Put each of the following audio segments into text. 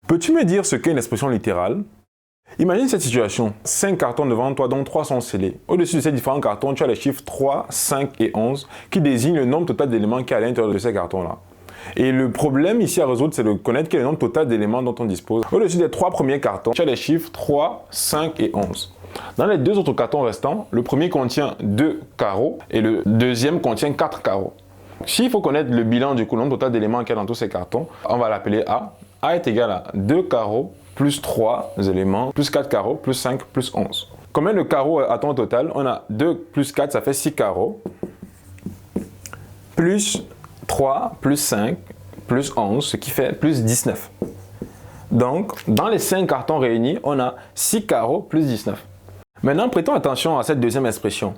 Peux-tu me dire ce qu'est une expression littérale? Imagine cette situation. 5 cartons devant toi, dont 3 sont scellés. Au-dessus de ces différents cartons, tu as les chiffres 3, 5 et 11 qui désignent le nombre total d'éléments qui est à l'intérieur de ces cartons-là. Et le problème ici à résoudre, c'est de connaître quel est le nombre total d'éléments dont on dispose. Au-dessus des 3 premiers cartons, tu as les chiffres 3, 5 et 11. Dans les 2 autres cartons restants, le premier contient 2 carreaux et le deuxième contient 4 carreaux. S'il faut connaître le bilan du nombre total d'éléments qu'il y a dans tous ces cartons, on va l'appeler A. A est égal à 2 carreaux plus 3 éléments, plus 4 carreaux, plus 5, plus 11. Combien de carreaux a-t-on au total? On a 2 plus 4, ça fait 6 carreaux, plus 3, plus 5, plus 11, ce qui fait plus 19. Donc, dans les 5 cartons réunis, on a 6 carreaux plus 19. Maintenant, prêtons attention à cette deuxième expression.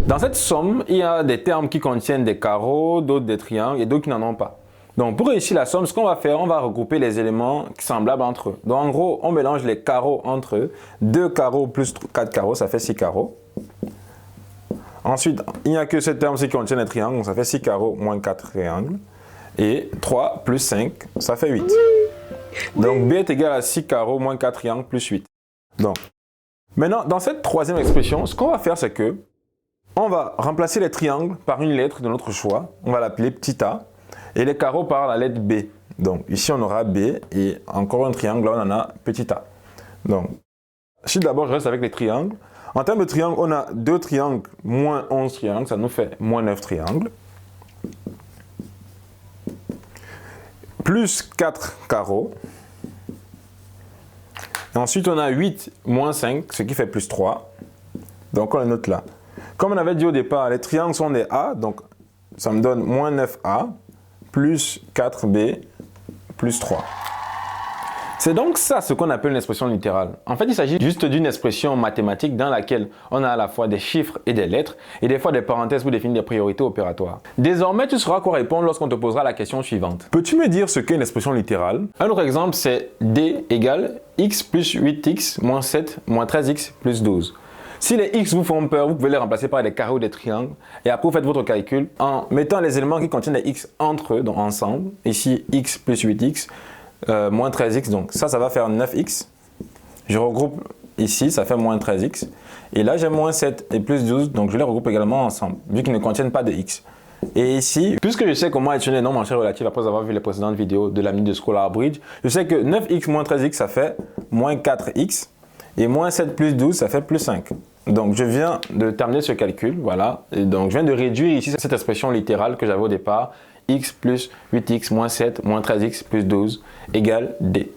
Dans cette somme, il y a des termes qui contiennent des carreaux, d'autres des triangles et d'autres qui n'en ont pas. Donc, pour réussir la somme, ce qu'on va faire, on va regrouper les éléments semblables entre eux. Donc, en gros, on mélange les carreaux entre eux. 2 carreaux plus 4 carreaux, ça fait 6 carreaux. Ensuite, il n'y a que ce terme-ci qui contient les triangles, donc ça fait 6 carreaux moins 4 triangles. Et 3 plus 5, ça fait 8. Donc, B est égal à 6 carreaux moins 4 triangles plus 8. Donc, maintenant, dans cette troisième expression, ce qu'on va faire, c'est que on va remplacer les triangles par une lettre de notre choix. On va l'appeler petit a. Et les carreaux par la lettre B. Donc, ici, on aura B et encore un triangle, là, on en a petit a. Donc, si d'abord, je reste avec les triangles. En termes de triangles, on a 2 triangles moins 11 triangles, ça nous fait moins 9 triangles. Plus 4 carreaux. Et ensuite, on a 8 moins 5, ce qui fait plus 3. Donc, on les note là. Comme on avait dit au départ, les triangles sont des A, donc ça me donne moins 9A, plus 4B, plus 3. C'est donc ça ce qu'on appelle une expression littérale. En fait, il s'agit juste d'une expression mathématique dans laquelle on a à la fois des chiffres et des lettres, et des fois des parenthèses pour définir des priorités opératoires. Désormais, tu sauras quoi répondre lorsqu'on te posera la question suivante. Peux-tu me dire ce qu'est une expression littérale? Un autre exemple, c'est D égale x plus 8x moins 7 moins 13x plus 12. Si les x vous font peur, vous pouvez les remplacer par des carrés ou des triangles. Et après, vous faites votre calcul en mettant les éléments qui contiennent des x entre eux, donc ensemble. Ici, x plus 8x, moins 13x. Donc ça va faire 9x. Je regroupe ici, ça fait moins 13x. Et là, j'ai moins 7 et plus 12, donc je les regroupe également ensemble, vu qu'ils ne contiennent pas de x. Et ici, puisque je sais comment étudier les nombres en chaîne relative après avoir vu les précédentes vidéos de l'ami de Scholar Bridge, je sais que 9x moins 13x, ça fait moins 4x. Et moins 7 plus 12, ça fait plus 5. Donc, je viens de terminer ce calcul, voilà. Et donc, je viens de réduire ici cette expression littérale que j'avais au départ. X plus 8x moins 7 moins 13x plus 12 égale D.